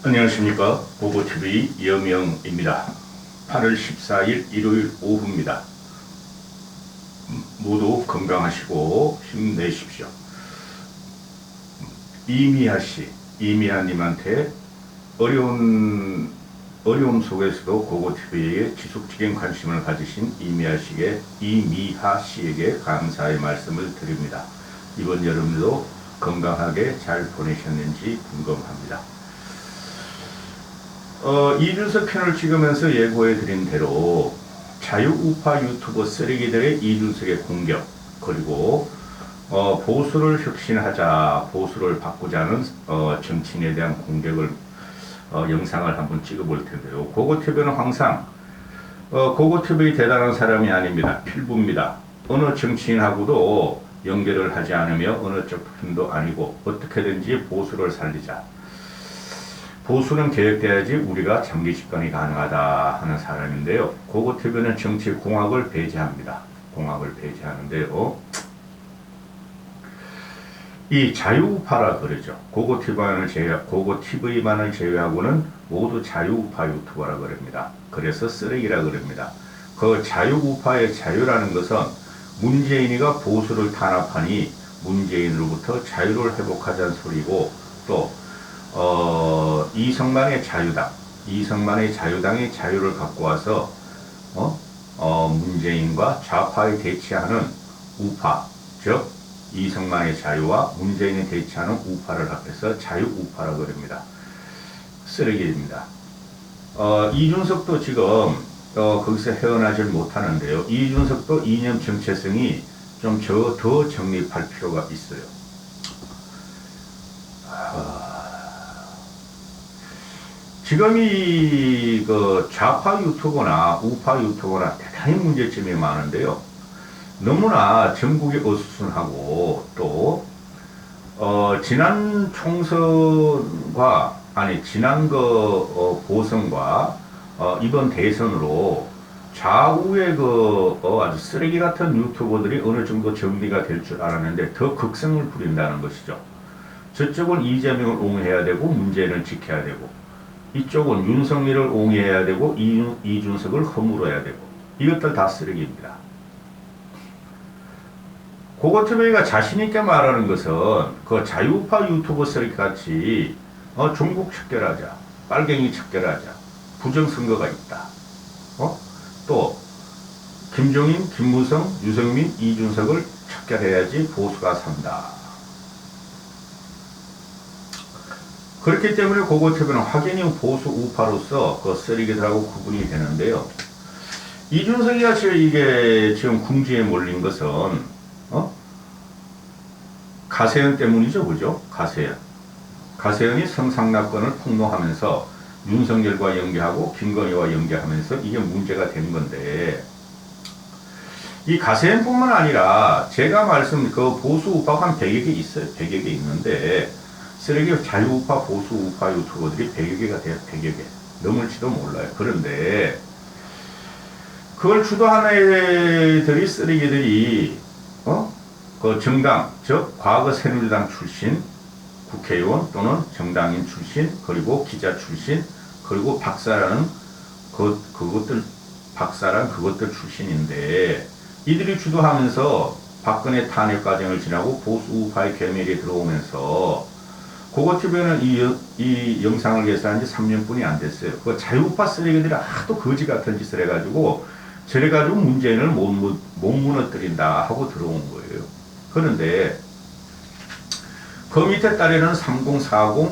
안녕하십니까. 보고TV 이영명입니다. 8월 14일 일요일 오후입니다. 모두 건강하시고 힘내십시오. 이미아씨, 이미아님한테 어려움 속에서도 보고TV에 지속적인 관심을 가지신 이미아씨에게 감사의 말씀을 드립니다. 이번 여름도 건강하게 잘 보내셨는지 궁금합니다. 이준석 편을 찍으면서 예고해드린 대로 자유우파 유튜버 쓰레기들의 이준석의 공격, 그리고 보수를 혁신하자, 보수를 바꾸자는 정치인에 대한 공격을 영상을 한번 찍어볼 텐데요. 고고TV는 항상 고고TV 대단한 사람이 아닙니다. 필부입니다. 어느 정치인하고도 연결을 하지 않으며 어느 쪽 편도 아니고 어떻게든지 보수를 살리자. 보수는 개혁돼야지 우리가 장기 집권이 가능하다 하는 사람인데요. 고고TV는 정치 공학을 배제합니다. 공학을 배제하는데요. 이 자유우파라 그러죠. 고고TV만을 제외하고는 모두 자유우파 유튜버라 그럽니다. 그래서 쓰레기라 그럽니다. 그 자유우파의 자유라는 것은 문재인이가 보수를 탄압하니 문재인으로부터 자유를 회복하자는 소리고, 또 이성만의 자유당의 자유를 갖고 와서 문재인과 좌파에 대치하는 우파, 즉 이성만의 자유와 문재인이 대치하는 우파를 합해서 자유우파라고 그럽니다. 쓰레기입니다. 이준석도 지금 거기서 헤어나질 못하는데요. 이준석도 이념 정체성이 좀 더 정립할 필요가 있어요. 지금 그 좌파 유튜버나 우파 유튜버나 대단히 문제점이 많은데요. 너무나 전국이 어수선하고, 또 지난 총선과 지난 보선과 이번 대선으로 좌우의 아주 쓰레기 같은 유튜버들이 어느 정도 정리가 될 줄 알았는데 더 극성을 부린다는 것이죠. 저쪽은 이재명을 옹호해야 되고 문재인을 지켜야 되고, 이쪽은 윤석열을 옹호해야 되고 이준석을 허물어야 되고, 이것들 다 쓰레기입니다. 고고TV가 자신있게 말하는 것은 그 자유우파 유튜버 쓰레기 같이 종북 척결하자, 빨갱이 척결하자, 부정선거가 있다. 또 김종인, 김무성, 유승민, 이준석을 척결해야지 보수가 산다. 그렇기 때문에 고고TV는 확연히 보수 우파로서 그 쓰레기들하고 구분이 되는데요. 이준석이 이게 지금 궁지에 몰린 것은 가세현 때문이죠, 그죠? 가세현이 성상납건을 폭로하면서 윤석열과 연계하고 김건희와 연계하면서 이게 문제가 된 건데, 이 가세현뿐만 아니라 제가 그 보수 우파가 한 100여 개 있어요. 100여 개 있는데 쓰레기 자유우파 보수 우파 유튜버들이 100여 개가 돼요. 100여 개 넘을지도 몰라요. 그런데 그걸 주도하는 애들이, 쓰레기들이 그 정당, 즉 과거 새누리당 출신 국회의원 또는 정당인 출신, 그리고 기자 출신, 그리고 박사라는 그것들 출신인데, 이들이 주도하면서 박근혜 탄핵 과정을 지나고 보수 우파의 괴멸이 들어오면서 고고TV는 이 영상을 개설한 지 3년뿐이 안 됐어요. 그 자유우파 쓰레기들이 하도 거지 같은 짓을 해가지고 저래가지고 문재인을 못 무너뜨린다 하고 들어온 거예요. 그런데 그 밑에 따르는 3040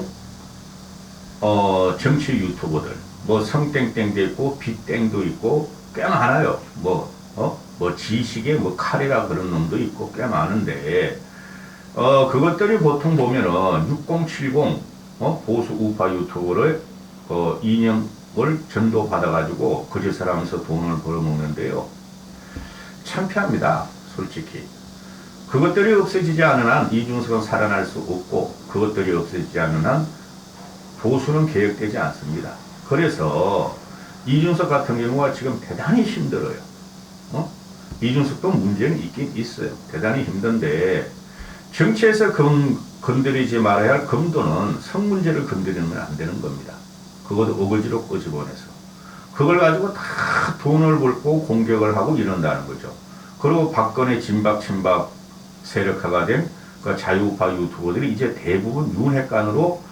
정치 유튜버들, 뭐 성땡땡도 있고 빅땡도 있고 꽤 많아요. 뭐 지식의 칼이라 그런 놈도 있고 꽤 많은데, 그것들이 보통 보면은 6070 보수 우파 유튜버를 이념을 전도받아가지고 거짓을 하면서 돈을 벌어먹는데요. 창피합니다, 솔직히. 그것들이 없어지지 않은 한 이준석은 살아날 수 없고, 그것들이 없어지지 않은 한 보수는 개혁되지 않습니다. 그래서 이준석 같은 경우가 지금 대단히 힘들어요. 이준석도 문제는 있긴 있어요. 대단히 힘든데, 정치에서 건드리지 말아야 할 금도는 성 문제를 건드리면 안 되는 겁니다. 그것도 어거지로 끄집어내서. 그걸 가지고 다 돈을 벌고 공격을 하고 이런다는 거죠. 그리고 박근혜 진박 친박 세력화가 된 그 자유우파 유튜버들이 이제 대부분 윤핵관으로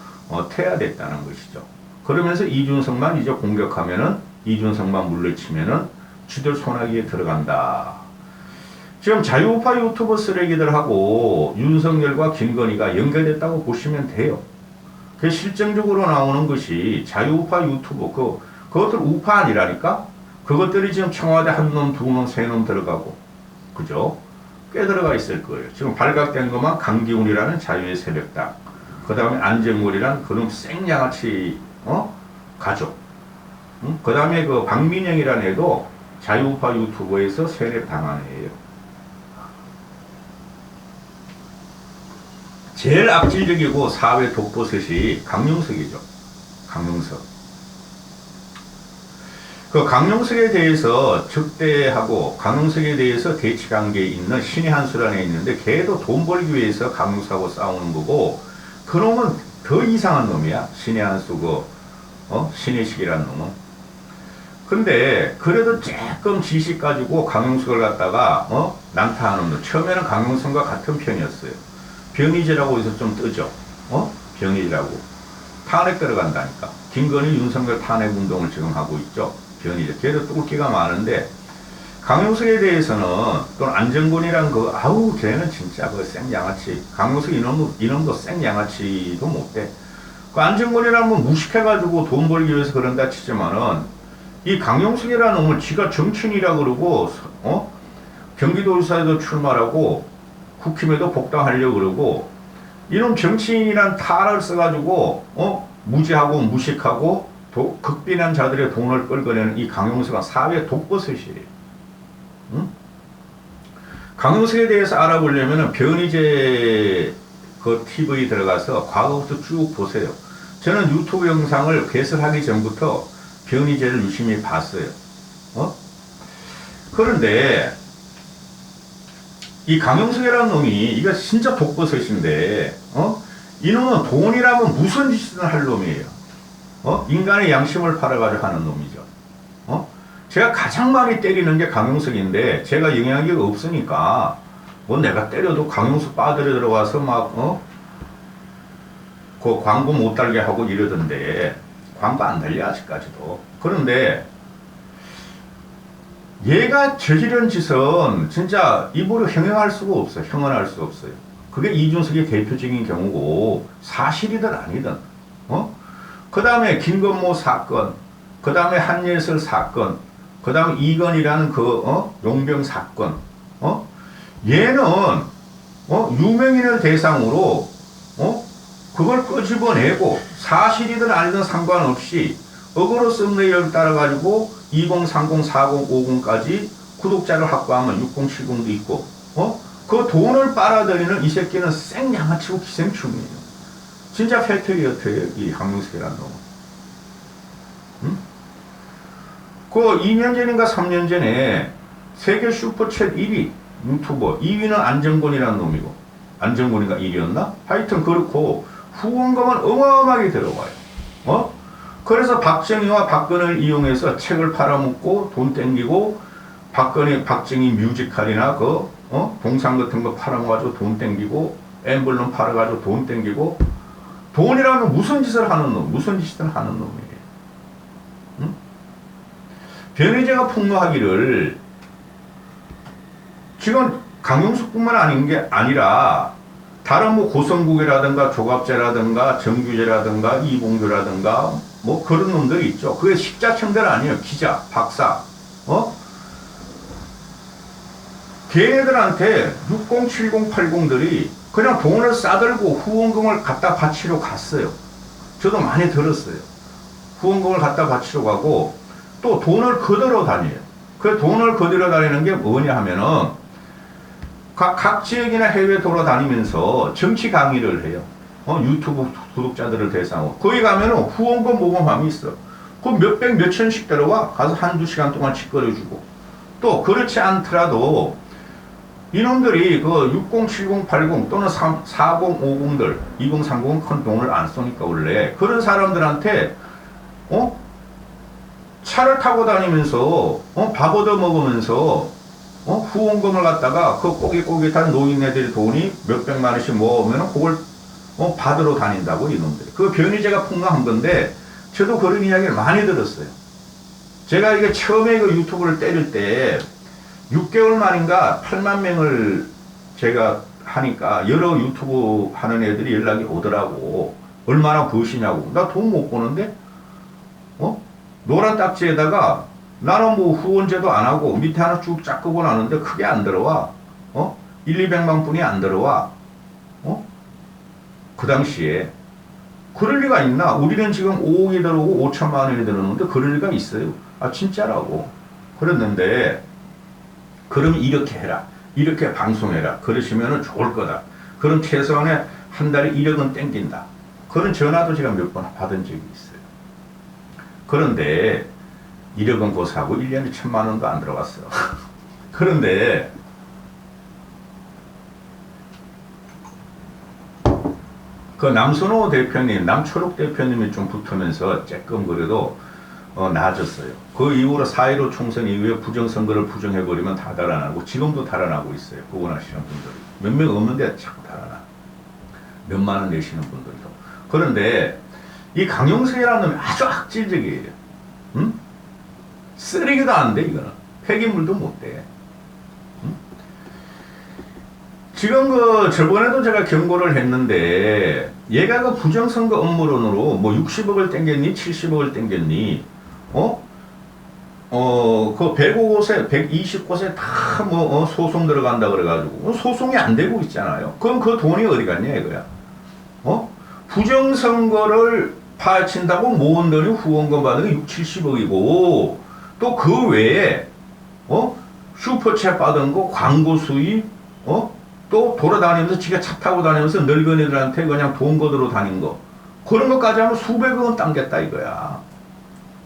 퇴화됐다는 것이죠. 그러면서 이준석만 이제 공격하면은, 이준석만 물리치면은 쥐들 소나기에 들어간다. 지금 자유우파 유튜버 쓰레기들하고 윤석열과 김건희가 연결됐다고 보시면 돼요. 그 실정적으로 나오는 것이 자유우파 유튜버, 그것들 우파 아니라니까? 그것들이 지금 청와대 한 놈, 두 놈, 세 놈 들어가고, 그죠? 꽤 들어가 있을 거예요. 지금 발각된 것만 강기훈이라는 자유의 세력당, 그 다음에 안정골이란 그놈 생양아치, 가족, 그 다음에 그 박민영이라는 애도 자유우파 유튜버에서 세력 당한 애예요. 제일 악질적이고 사회 독버섯이 강용석이죠. 강용석. 그 강용석에 대해서 적대하고 강용석에 대해서 대치관계에 있는 신의 한수라는 애 있는데 걔도 돈 벌기 위해서 강용석하고 싸우는 거고, 그놈은 더 이상한 놈이야. 신의 한수 신의식이라는 놈은. 근데 그래도 조금 지식 가지고 강용석을 갖다가 난타하는 놈. 처음에는 강용석과 같은 편이었어요. 병의제라고 해서 좀 뜨죠. 병의제라고. 탄핵 들어간다니까. 김건희 윤석열 탄핵 운동을 지금 하고 있죠. 변이죠. 걔도 똘끼가 많은데, 강용석에 대해서는, 또는 안정권이란 걔는 진짜 생양아치. 강용석 이놈도 생양아치도 못돼. 그 안정권이라는 건 무식해가지고 돈 벌기 위해서 그런다 치지만은, 이 강용석이라는 놈은 지가 정치인이라 그러고, 경기도지사에도 출마하고, 국힘에도 복당하려고 그러고, 이놈 정치인이란 탈을 써가지고, 무지하고 무식하고, 극빈한 자들의 돈을 끌어내는 이 강용석은 사회 독버섯이에요. 응? 강용석에 대해서 알아보려면 변희재 TV 들어가서 과거부터 쭉 보세요. 저는 유튜브 영상을 개설하기 전부터 변희재를 유심히 봤어요. 그런데 이 강용석이라는 놈이 이거 진짜 독버섯인데, 이놈은 돈이라면 무슨 짓이든 할 놈이에요. 인간의 양심을 팔아가지고 하는 놈이죠. 제가 가장 많이 때리는 게 강용석인데, 제가 영향력이 없으니까, 내가 때려도 강용석 빠들에 들어가서 그 광고 못 달게 하고 이러던데, 광고 안 달려, 아직까지도. 그런데, 얘가 저지른 짓은 진짜 입으로 형용할 수가 없어요. 형언할 수 없어요. 그게 이준석의 대표적인 경우고, 사실이든 아니든, 그 다음에 김건모 사건, 그 다음에 한예슬 사건, 그 다음에 이건이라는 용병 사건, 얘는, 유명인을 대상으로, 그걸 끄집어내고, 사실이든 아니든 상관없이, 어그로 썸네일을 따라가지고, 2030, 40, 50까지 구독자를 확보하면 60, 70도 있고, 그 돈을 빨아들이는 이 새끼는 생양아치고 기생충이에요. 진짜 패트리어트예요, 이 강용석이라는 놈은. 응? 그 2년 전인가 3년 전에 세계 슈퍼챗 1위 유튜버, 2위는 안정권이라는 놈이고, 안정권인가 1위였나? 하여튼 그렇고 후원금은 어마어마하게 들어와요. 그래서 박정희와 박근혜를 이용해서 책을 팔아먹고 돈 땡기고, 박정희 뮤지컬이나 동상 같은 거 팔아먹어가지고 돈 땡기고, 엠블럼 팔아가지고 돈 땡기고, 돈이라면 무슨 짓을 하는 놈, 무슨 짓을 하는 놈이에요. 응? 변희재가 폭로하기를, 지금 강용석뿐만 아닌 게 아니라 다른 고성국이라든가 조갑재라든가 정규재라든가 이봉규라든가 그런 놈들이 있죠. 그게 식자청들 아니에요. 기자, 박사, 걔네들한테 60, 70, 80들이 그냥 돈을 싸들고 후원금을 갖다 바치러 갔어요. 저도 많이 들었어요. 후원금을 갖다 바치러 가고, 또 돈을 거들어 다녀요. 그 돈을 거들어 다니는 게 뭐냐 하면은, 각 지역이나 해외 돌아다니면서 정치 강의를 해요. 유튜브 구독자들을 대상으로. 거기 가면은 후원금 모금함이 있어. 그 몇백, 몇천씩 들어와. 가서 한두 시간 동안 짓거려주고. 또, 그렇지 않더라도, 이놈들이 그 60, 70, 80 또는 40, 50들, 20, 30은 큰 돈을 안 쏘니까 원래 그런 사람들한테 차를 타고 다니면서 밥 얻어 먹으면서 후원금을 갖다가 그 꼬깃꼬깃한 노인네들이 돈이 몇백만 원씩 모으면 그걸 받으러 다닌다고 이놈들이. 그 변희재가 폭로한 건데 저도 그런 이야기를 많이 들었어요. 제가 이게 처음에 그 유튜브를 때릴 때 6개월 만인가 8만 명을 제가 하니까 여러 유튜브 하는 애들이 연락이 오더라고. 얼마나 버시냐고. 나 돈 못 버는데? 노란 딱지에다가 나는 뭐 후원제도 안 하고 밑에 하나 쭉 쫙끄고 나는데 크게 안 들어와. 1, 200만 뿐이 안 들어와. 그 당시에. 그럴 리가 있나? 우리는 지금 5억이 들어오고 5천만 원이 들어오는데 그럴 리가 있어요. 아, 진짜라고. 그랬는데, 그러면 이렇게 해라. 이렇게 방송해라. 그러시면 좋을 거다. 그럼 최소한에 한 달에 1억은 땡긴다. 그런 전화도 제가 몇 번 받은 적이 있어요. 그런데 1억은 고사하고 1년에 1,000만 원도 안 들어갔어. 그런데 그 남선호 대표님, 남초록 대표님이 좀 붙으면서 조금 그래도 나아졌어요. 그 이후로 4.15 총선 이후에 부정선거를 부정해버리면 다 달아나고 지금도 달아나고 있어요. 후원하시는 분들이. 몇 명 없는데 자꾸 달아나. 몇만 원 내시는 분들도. 그런데 이 강용석이라는 놈이 아주 악질적이에요. 응? 쓰레기도 안 돼, 이거는. 폐기물도 못 돼. 응? 지금 저번에도 제가 경고를 했는데, 얘가 그 부정선거 업무론으로 뭐 60억을 땡겼니? 70억을 땡겼니? 그 105곳에, 120곳에 다 소송 들어간다 그래가지고, 소송이 안 되고 있잖아요. 그럼 그 돈이 어디 갔냐, 이거야. 부정선거를 파헤친다고 모은 돈이 후원금 받은 게 6, 70억이고, 또 그 외에, 슈퍼챗 받은 거, 광고 수입, 또 돌아다니면서 지가 차 타고 다니면서 늙은이들한테 그냥 돈 거들어 다닌 거. 그런 것까지 하면 수백억은 당겼다 이거야.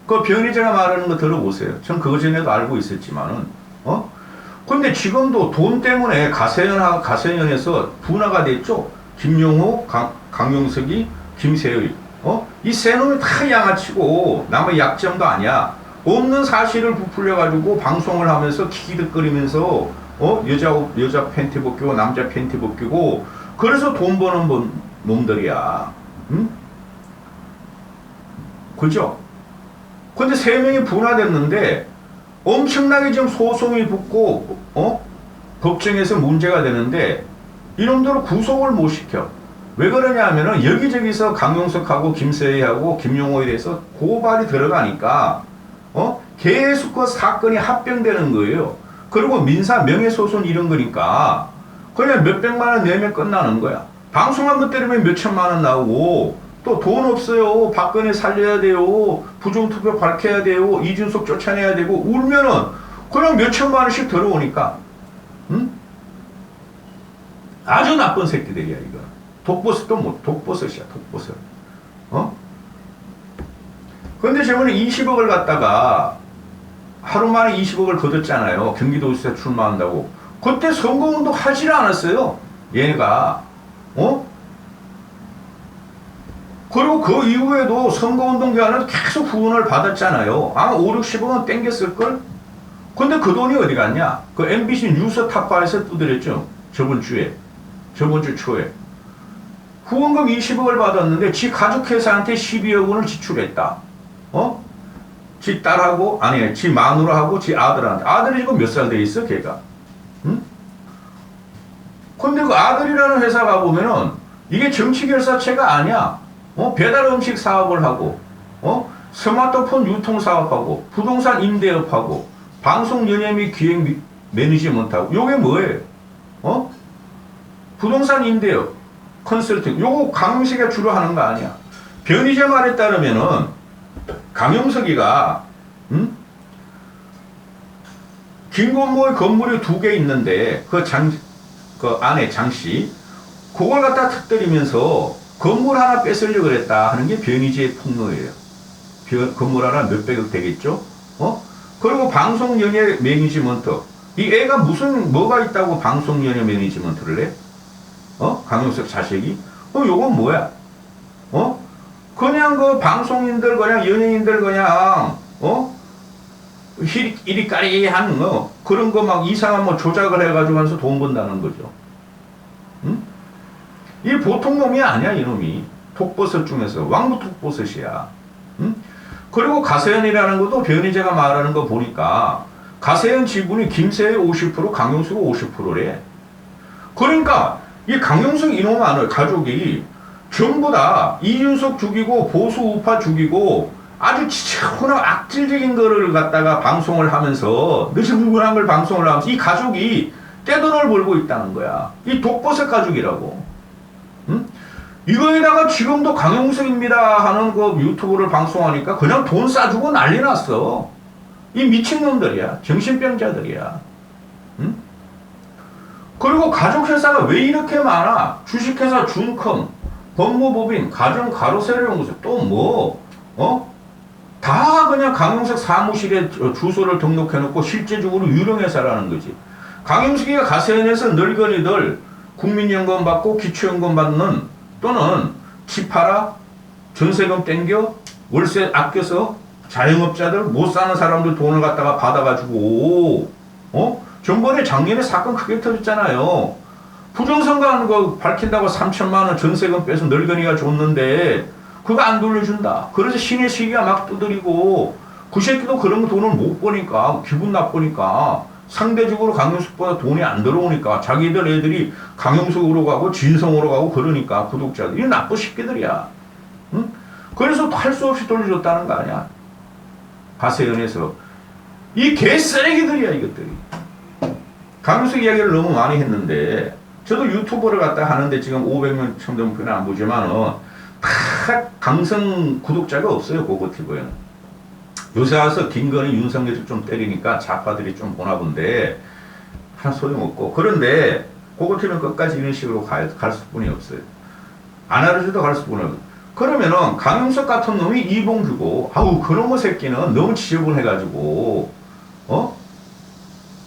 그 변희재가 말하는 거 들어보세요. 전 그거 전에도 알고 있었지만은, 근데 지금도 돈 때문에 가세연에서 분화가 됐죠. 김용호, 강용석이, 김세의, 이 세 놈이 다 양아치고, 남의 약점도 아니야. 없는 사실을 부풀려가지고 방송을 하면서 키키득거리면서, 여자 팬티 벗기고, 남자 팬티 벗기고, 그래서 돈 버는 놈들이야. 응? 그죠? 근데 세 명이 분화됐는데, 엄청나게 지금 소송이 붙고, 법정에서 문제가 되는데, 이놈들을 구속을 못 시켜. 왜 그러냐 하면은, 여기저기서 강용석하고 김세희하고 김용호에 대해서 고발이 들어가니까, 계속 그 사건이 합병되는 거예요. 그리고 민사 명예소송 이런 거니까, 그냥 몇백만 원 내면 끝나는 거야. 방송 한 번 때리면 몇천만 원 나오고, 또 돈 없어요. 박근혜 살려야 돼요. 부정투표 밝혀야 돼요. 이준석 쫓아내야 되고, 울면은, 그냥 몇천만 원씩 들어오니까, 응? 아주 나쁜 새끼들이야, 이거. 독버섯도 독버섯이야, 독버섯. 근데 저번에 20억을 갖다가, 하루 만에 20억을 거뒀잖아요. 경기도지사 출마한다고. 그때 선거운동 하질 않았어요. 얘가. 그리고 그 이후에도 선거운동 기간에도 계속 후원을 받았잖아요. 아마 5, 60억은 땡겼을걸? 근데 그 돈이 어디 갔냐? 그 MBC 뉴스 탑5에서 두드렸죠. 저번 주 초에. 후원금 20억을 받았는데 지 가족회사한테 12억 원을 지출했다. 지 딸하고, 아니, 지 마누라하고 지 아들한테. 아들이 지금 몇 살 돼 있어, 걔가? 응? 근데 그 아들이라는 회사 가보면은 이게 정치결사체가 아니야. 배달 음식 사업을 하고, 스마트폰 유통 사업하고, 부동산 임대업하고, 방송 연예 및 기획 매니지먼트하고, 요게 뭐예요? 부동산 임대업, 컨설팅, 요거 강용석이가 주로 하는 거 아니야. 변희재 말에 따르면은, 강용석이가, 김건모의 건물이 2개 있는데, 그 안에 장씨, 그걸 갖다 터뜨리면서 건물 하나 뺏으려고 그랬다 하는 게 변희재의 폭로예요. 건물 하나 몇백억 되겠죠? 그리고 방송 연예 매니지먼트, 이 애가 무슨 뭐가 있다고 방송연예 매니지먼트를 해? 강용석 자식이? 요건 뭐야? 그냥 방송인들 그냥 연예인들 그냥 이리까리한 그런 거 막 이상한 조작을 해가지고 하면서 돈 번다는 거죠. 응? 이 보통 놈이 아니야, 이놈이. 독버섯 중에서 왕부 독버섯이야. 응? 그리고 가세현이라는 것도 변희재가 말하는 거 보니까 가세현 지분이 김세의 50%, 강용수가 50%래. 그러니까 이 강용석 이놈 안을 가족이 전부 다 이준석 죽이고 보수 우파 죽이고 아주 지저분한 악질적인 거를 갖다가 방송을 하면서 느슨느슨한 걸 방송을 하면서 이 가족이 떼돈을 벌고 있다는 거야. 이 독버섯 가족이라고. 응? 이거에다가 지금도 강용석입니다 하는 그 유튜브를 방송하니까 그냥 돈 싸주고 난리 났어. 이 미친놈들이야. 정신병자들이야. 응? 그리고 가족회사가 왜 이렇게 많아? 주식회사 준컴, 법무법인, 가정가로세로연구소, 또 다 그냥 강용석 사무실에 주소를 등록해놓고 실제적으로 유령회사라는 거지. 강용석이가 가세현에서 늙은이들 국민연금 받고 기초연금 받는 또는 집 팔아 전세금 땡겨 월세 아껴서 자영업자들 못 사는 사람들 돈을 갖다가 받아가지고 전번에 작년에 사건 크게 터졌잖아요. 부정선거하는 거 밝힌다고 3천만 원 전세금 빼서 늙은이가 줬는데 그거 안 돌려준다. 그래서 신의 시기가 막 두드리고 그 새끼도 그런 돈을 못 버니까 기분 나쁘니까 상대적으로 강용석보다 돈이 안 들어오니까 자기들 애들이 강용석으로 가고 진성으로 가고 그러니까 구독자들이 나쁜 새끼들이야. 응? 그래서 할 수 없이 돌려줬다는 거 아니야. 가세연에서 이 개쓰레기들이야 이것들이. 강용석 이야기를 너무 많이 했는데 저도 유튜브를 갖다 하는데 지금 500명 청정표는 안 보지만은 다 강성 구독자가 없어요. 고고티브에는. 요새 와서 김건희 윤석열을 좀 때리니까 좌파들이 좀 보나 본데 하나 소용없고 그런데 고고티브는 끝까지 이런 식으로 갈 수뿐이 없어요. 안 알아줘도 갈 수뿐이 없어요. 그러면은 강용석 같은 놈이 이봉규고 아우 그런 거 새끼는 너무 지저분해가지고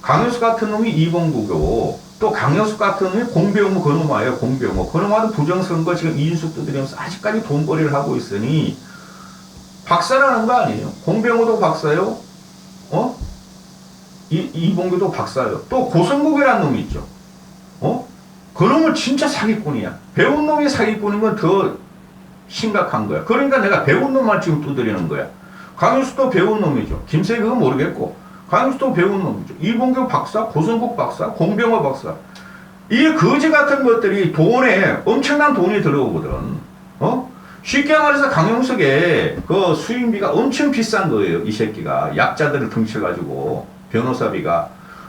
강용석 같은 놈이 이봉규고 또 강용석 같은 놈이 공병호 그놈 아예요. 공병호 그놈아도 부정선거 지금 이준석 두드리면서 아직까지 돈벌이를 하고 있으니 박사라는 거 아니에요. 공병호도 박사요. 이봉규도 박사요. 또 고성국이라는 놈이 있죠. 그놈은 진짜 사기꾼이야. 배운 놈이 사기꾼인 건 더 심각한 거야. 그러니까 내가 배운 놈만 지금 두드리는 거야. 강용석도 배운 놈이죠. 김세희 그건 모르겠고 강용석도 배운 놈이죠. 이봉규 박사, 고성국 박사, 공병호 박사. 이 거지 같은 것들이 돈에 엄청난 돈이 들어오거든. 쉽게 말해서 강용석의 그 수임비가 엄청 비싼 거예요. 이 새끼가 약자들을 등쳐가지고 변호사비가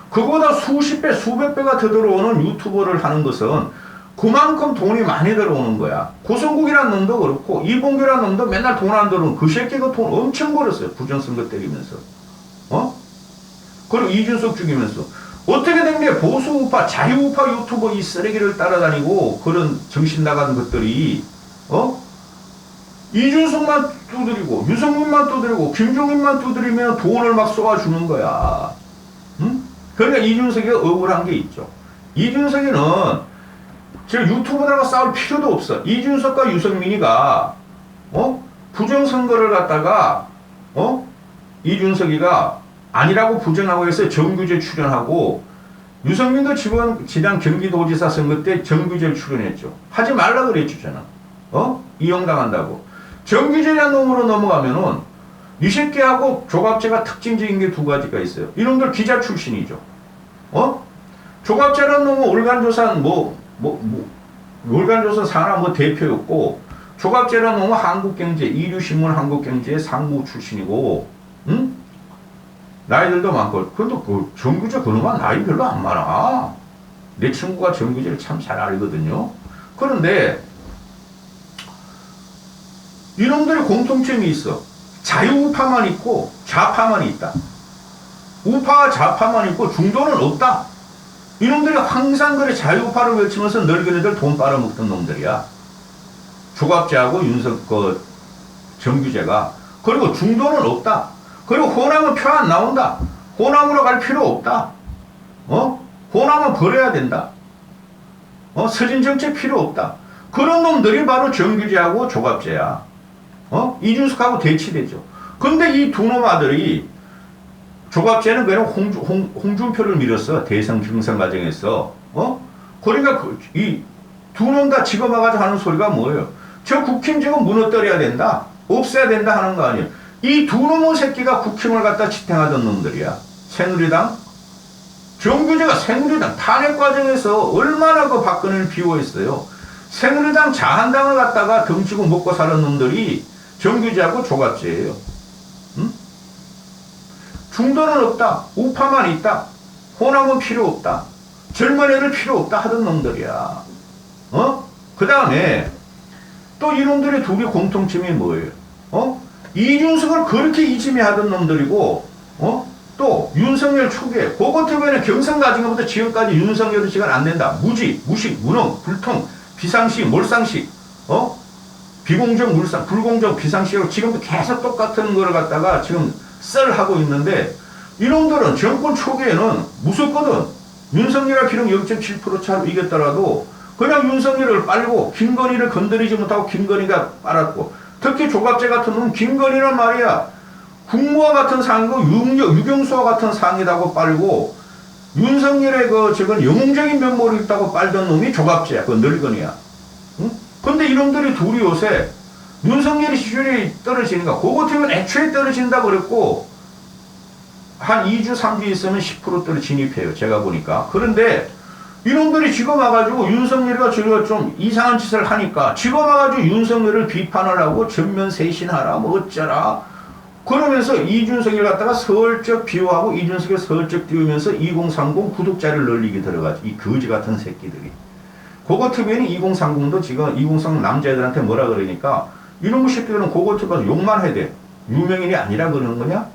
그보다 수십 배, 수백 배가 더 들어오는 유튜버를 하는 것은 그만큼 돈이 많이 들어오는 거야. 고성국이라는 놈도 그렇고 이봉규라는 놈도 맨날 돈 안 들어오는 그 새끼가 돈 엄청 벌었어요. 부정선거 때리면서. 그리고 이준석 죽이면서. 어떻게 된 게 보수우파, 자유우파 유튜버 이 쓰레기를 따라다니고 그런 정신 나간 것들이 이준석만 두드리고 유승민만 두드리고 김종인만 두드리면 돈을 막 쏘아주는 거야. 응? 그러니까 이준석이 억울한 게 있죠. 이준석이는 지금 유튜브들하고 싸울 필요도 없어. 이준석과 유승민이가 부정선거를 갖다가 이준석이가 아니라고 부정하고 해서 정규제 출연하고 유승민도 지난 경기도지사 선거 때 정규제를 출연했죠. 하지 말라 그랬죠 저는. 이용당한다고. 정규제라는 놈으로 넘어가면은 이 새끼하고 조갑제가 특징적인 게 두 가지가 있어요. 이놈들 기자 출신이죠. 조갑제라는 놈은 올간조산 올간조선 산하 대표였고 조갑제라는 놈은 한국경제 이류신문 한국경제의 상무 출신이고 나이들도 많고 근데 그 정규제 그놈은 나이 별로 안 많아. 내 친구가 정규제를 참 잘 알거든요. 그런데 이놈들의 공통점이 있어. 자유우파만 있고 좌파만 있다. 우파와 좌파만 있고 중도는 없다. 이놈들이 항상 그래 자유우파를 외치면서 늙은이들 돈 빨아먹던 놈들이야. 조갑제하고 정규제가. 그리고 중도는 없다. 그리고 호남은 표 안 나온다. 호남으로 갈 필요 없다. 호남은 버려야 된다. 서진정책 필요 없다. 그런 놈들이 바로 정규제하고 조갑제야. 이준석하고 대치되죠. 근데 이 두 놈 아들이 조갑제는 그냥 홍준표를 밀었어. 대선 경선 과정에서. 그러니까 이 두 놈 다 집어마가지고 하는 소리가 뭐예요? 저 국힘 지금 무너뜨려야 된다. 없애야 된다 하는 거 아니에요. 이 두 놈의 새끼가 국힘을 갖다 지탱하던 놈들이야. 새누리당. 정규제가 새누리당 탄핵 과정에서 얼마나 그 박근혜를 비호했어요. 새누리당 자한당을 갖다가 덩치고 먹고 사는 놈들이 정규제하고 조갑제예요. 응? 중도는 없다. 우파만 있다. 호남은 필요 없다. 젊은 애들 필요 없다 하던 놈들이야. 그 다음에 또 이놈들의 둘이 공통점이 뭐예요? 이준석을 그렇게 이지매 하던 놈들이고, 또 윤석열 초기에 고거태변의 경선 과정부터 지금까지 윤석열의 시간 안 된다. 무지, 무식, 무능, 불통, 비상식, 몰상식, 비공정, 물상, 불공정, 비상식으로 지금도 계속 똑같은 거를 갖다가 지금 썰하고 있는데, 이놈들은 정권 초기에는 무섭거든. 윤석열과 기록 0.7% 차로 이겼더라도 그냥 윤석열을 빨고 김건희를 건드리지 못하고 김건희가 빨았고, 특히 조갑제 같은 놈은 김건희는 말이야 국무와 같은 상이고 유경수와 같은 상이라고 빨고, 윤석열의 저건 영웅적인 면모를 있다고 빨던 놈이 조갑제야. 그 늙은이야. 응? 근데 이놈들이 둘이 요새 윤석열의 시절이 떨어지니까, 그거 애초에 떨어진다고 그랬고, 한 2주, 3주 있으면 10%대로 진입해요. 제가 보니까. 그런데 이놈들이 지금 와가지고 윤석열이가 저희가 좀 이상한 짓을 하니까 지금 와가지고 윤석열을 비판을 하고 전면 쇄신하라, 뭐 어쩌라. 그러면서 이준석을 갖다가 슬쩍 비호하고 이준석을 슬쩍 띄우면서 2030 구독자를 늘리게 들어가지. 이 거지 같은 새끼들이. 고거트변이 2030도 지금 2030 남자애들한테 뭐라 그러니까 이놈의 새끼들은 고거트 가서 욕만 해야 돼. 유명인이 아니라 그러는 거냐?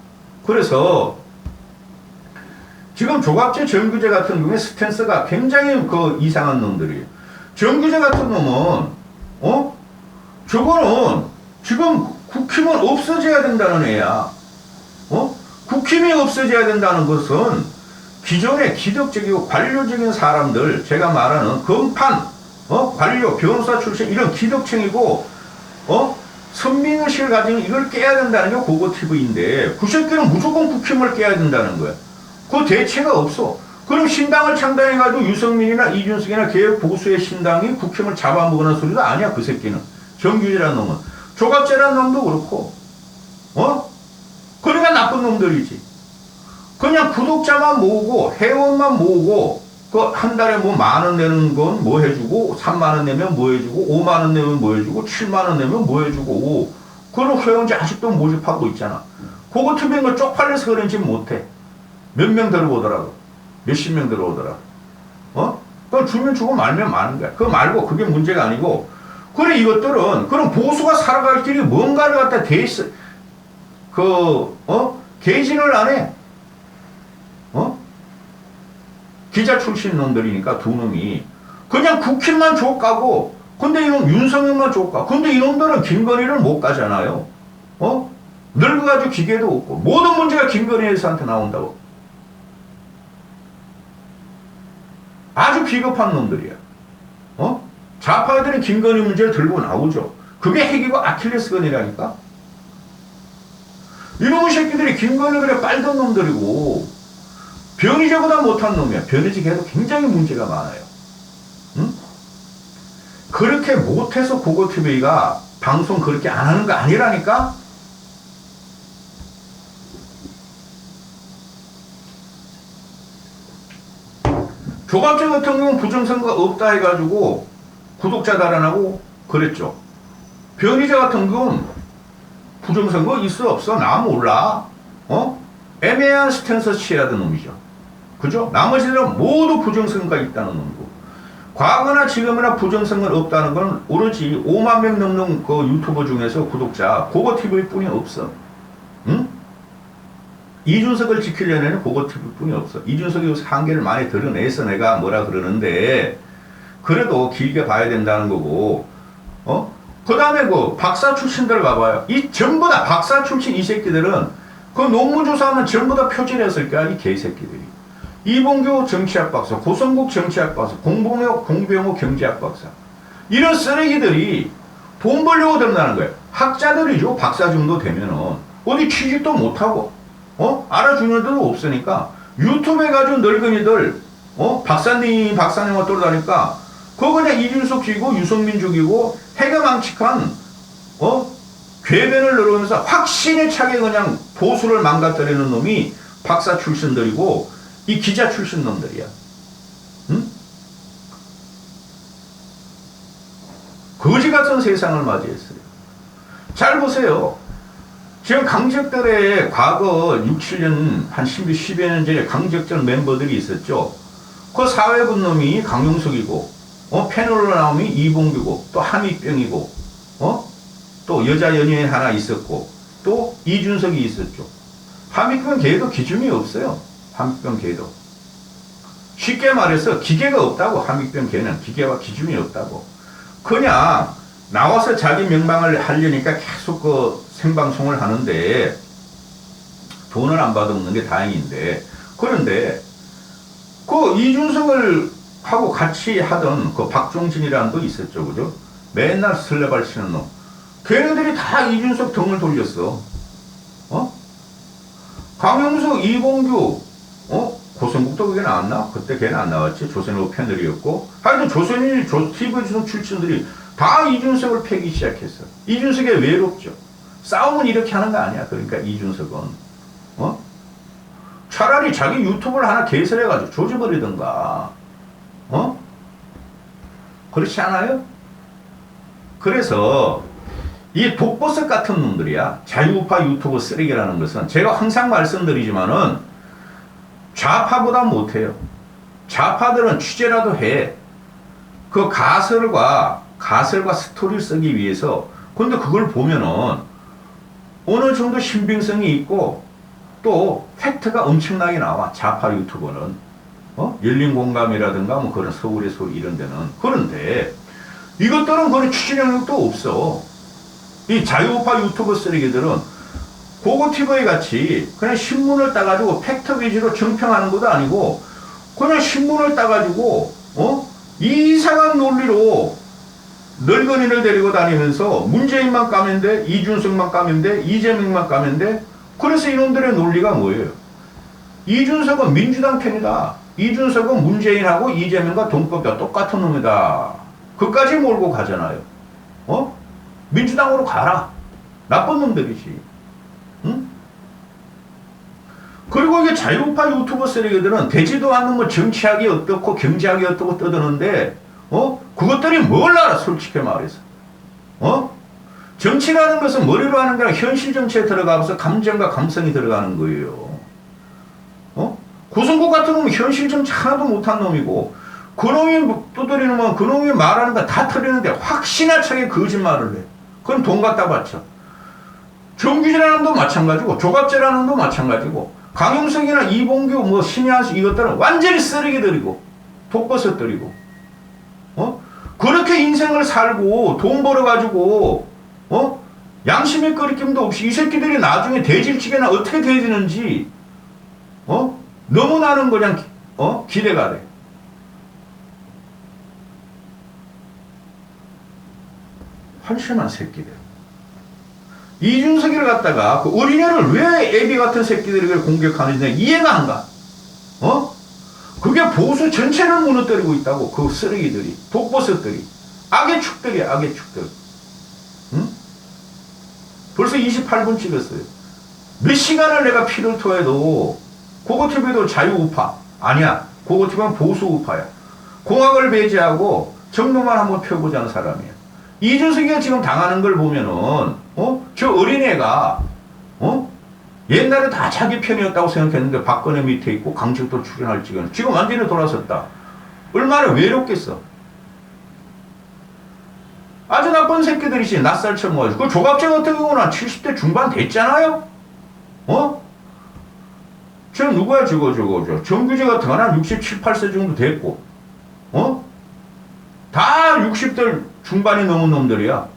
그래서 지금 조갑제, 정규제 같은 경우에 스탠스가 굉장히 이상한 놈들이에요. 정규제 같은 놈은, 저거는 지금 국힘은 없어져야 된다는 애야. 국힘이 없어져야 된다는 것은 기존의 기득적이고 관료적인 사람들, 제가 말하는 검판, 관료, 변호사 출신 이런 기득층이고, 선민의식을 가지고 이걸 깨야 된다는 게 고고TV인데, 그 새끼는 무조건 국힘을 깨야 된다는 거야. 그 대체가 없어. 그럼 신당을 창당해가지고 유승민이나 이준석이나 개혁 보수의 신당이 국힘을 잡아먹으는 소리도 아니야, 그 새끼는. 정규제라는 놈은. 조갑제라는 놈도 그렇고, 그러니까 나쁜 놈들이지. 그냥 구독자만 모으고, 회원만 모으고, 한 달에 뭐 10,000원 내는 건 뭐 해주고, 30,000원 내면 뭐 해주고, 50,000원 내면 뭐 해주고, 70,000원 내면 뭐 해주고, 그런 회원제 아직도 모집하고 있잖아. 그거 투명한 걸 쪽팔려서 그런지 못해. 몇 명 들어오더라고. 몇십 명 들어오더라고. 그럼 주면 주고 말면 마는 거야. 그거 말고 그게 문제가 아니고, 그래, 이것들은, 그럼 보수가 살아갈 길이 뭔가를 갖다 개진을 안 해. 기자 출신 놈들이니까 두 놈이. 그냥 국힘만 족가고, 근데 이놈 윤석열만 족가. 근데 이놈들은 김건희를 못 가잖아요. 늙어가지고 기계도 없고. 모든 문제가 김건희한테 나온다고. 아주 비겁한 놈들이야. 좌파들은 김건희 문제를 들고 나오죠. 그게 핵이고 아킬레스건이라니까. 이놈의 새끼들이 김건희를 그래 빨던 놈들이고, 변희재보다 못한 놈이야. 변희재 걔도 굉장히 문제가 많아요. 응? 그렇게 못해서 고고TV가 방송 그렇게 안 하는 거 아니라니까? 조갑제 같은 경우는 부정선거가 없다 해가지고 구독자 달아나고 그랬죠. 변희재 같은 경우는 부정선거 있어 없어? 나 몰라. 애매한 스탠스 취하던 놈이죠. 그죠? 나머지들은 모두 부정선거가 있다는 놈이고, 과거나 지금이나 부정선거는 없다는 건 오로지 5만 명 넘는 그 유튜버 중에서 구독자 고고TV 뿐이 없어. 응? 이준석을 지키려는 고고TV 뿐이 없어. 이준석이 요새 한계를 많이 드러내서 내가 뭐라 그러는데, 그래도 길게 봐야 된다는 거고, 그 다음에 그 박사 출신들 봐봐요. 이 전부 다 박사 출신 이 새끼들은 그 논문 조사하면 전부 다 표절했을 거야, 이 개새끼들이. 이봉규 정치학 박사, 고성국 정치학 박사, 공병호 경제학 박사. 이런 쓰레기들이 돈 벌려고 든다는 거예요. 학자들이죠. 박사 정도 되면은 어디 취직도 못하고 알아주는 데도 없으니까 유튜브에 가지고 늙은이들 박사님하고 돌아다니까 그거 그냥 이준석 죽이고 유승민 죽이고 해가망측한 궤변을 누르면서 확신에 차게 그냥 보수를 망가뜨리는 놈이 박사 출신들이고 이 기자 출신 놈들이야. 응? 거지 같은 세상을 맞이했어요. 잘 보세요. 지금 강적들의 과거 6, 7년, 한 10여 년 전에 강적전 멤버들이 있었죠. 그 사회분 놈이 강용석이고, 패널로 나오면 이봉규고, 또 함익병이고, 또 여자 연예인 하나 있었고, 또 이준석이 있었죠. 함익병 걔도 기준이 없어요. 함익병 걔도. 쉽게 말해서 기계가 없다고. 함익병 걔는 기계와 기준이 없다고. 그냥 나와서 자기 명망을 하려니까 계속 그 생방송을 하는데 돈을 안 받아먹는 게 다행인데, 그런데 그 이준석을 하고 같이 하던 그 박종진이라는 거 있었죠. 그죠? 맨날 설레발 치는 놈. 걔네들이 다 이준석 등을 돌렸어. 강용석, 이봉규, 고성국도 그게 나왔나? 그때 걔는 안 나왔지. 조선일보 패널이었고. 하여튼 TV 출신들이 다 이준석을 패기 시작했어. 이준석이 외롭죠. 싸움은 이렇게 하는 거 아니야. 그러니까 이준석은. 차라리 자기 유튜브를 하나 개설해가지고 조져버리던가. 그렇지 않아요? 그래서 이 독버섯 같은 놈들이야. 자유우파 유튜브 쓰레기라는 것은 제가 항상 말씀드리지만은 좌파보다 못해요. 좌파들은 취재라도 해. 그 가설과 스토리를 쓰기 위해서. 근데 그걸 보면은 어느 정도 신빙성이 있고 또 팩트가 엄청나게 나와. 좌파 유튜버는. 열린 공감이라든가 뭐 그런 서울의 소리 이런 데는. 그런데 이것들은 그런 취재 능력도 없어. 이 자유우파 유튜버 쓰레기들은 고고티브에 같이 그냥 신문을 따가지고 팩트 위주로 정평하는 것도 아니고 그냥 신문을 따가지고 이상한 논리로 늙은이를 데리고 다니면서 문재인만 까면 돼, 이준석만 까면 돼, 이재명만 까면 돼. 그래서 이놈들의 논리가 뭐예요? 이준석은 민주당 편이다. 이준석은 문재인하고 이재명과 동급이다. 똑같은 놈이다. 그까지 몰고 가잖아요. 민주당으로 가라. 나쁜 놈들이지. 응? 그리고 이게 자유우파 유튜버 쓰레기들은 되지도 않는 뭐 정치학이 어떻고 경제학이 어떻고 떠드는데, 그것들이 뭘 알아, 솔직히 말해서. 정치라는 것은 머리로 하는 게 아니라 현실 정치에 들어가면서 감정과 감성이 들어가는 거예요. 고성국 같은 놈은 현실 정치 하나도 못한 놈이고, 그놈이 두드리는 건 그놈이 말하는 거 다 틀리는데 확신하차게 거짓말을 해. 그럼 돈 갖다 바쳐. 정규진라는 놈도 마찬가지고, 조갑재라는 놈도 마찬가지고, 강용석이나 이봉규, 뭐 신의한수 이것들은 완전히 쓰레기들이고, 독버섯들이고, 그렇게 인생을 살고 돈 벌어가지고, 양심의 거리낌도 없이 이 새끼들이 나중에 대질치게나 어떻게 되지는지, 너무 나는 그냥, 기대가 돼. 한심한 새끼들. 이준석이를 갖다가 그 어린애를 왜 애비 같은 새끼들이 공격하는지 이해가 안 가. 그게 보수 전체를 무너뜨리고 있다고. 그 쓰레기들이, 독버섯들이, 악의 축들이야, 악의 축들. 응? 벌써 28분 찍었어요. 몇 시간을 내가 피를 토해도 고고TV도 자유우파 아니야. 고고TV는 보수우파야. 공학을 배제하고 정로만 한번 펴보자는 사람이야. 이준석이가 지금 당하는 걸 보면은, 저 어린애가, 옛날에 다 자기 편이었다고 생각했는데 박근혜 밑에 있고 강직도 출연할 지금 완전히 돌아섰다. 얼마나 외롭겠어. 아주 나쁜 새끼들이지. 낯살 쳐먹어가지고. 그 조갑재 같은 경우는 70대 중반 됐잖아요? 저 누구야, 저거. 정규재 같은 거는 한 67, 8세 정도 됐고, 다 60대 중반이 넘은 놈들이야.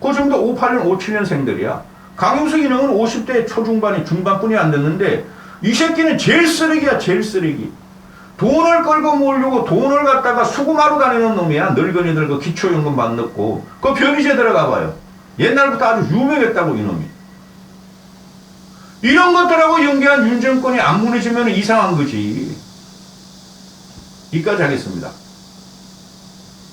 그 정도 58년, 57년생들이야. 강용석 이놈은 50대 초중반이 중반뿐이 안 됐는데 이 새끼는 제일 쓰레기야, 제일 쓰레기. 돈을 끌고 모으려고 돈을 갖다가 수금하러 다니는 놈이야. 늙은이들 그 기초연금 만 넣고. 그 변희재 들어가 봐요. 옛날부터 아주 유명했다고 이놈이. 이런 것들하고 연계한 윤 정권이 안 무너지면 이상한 거지. 이까지 하겠습니다.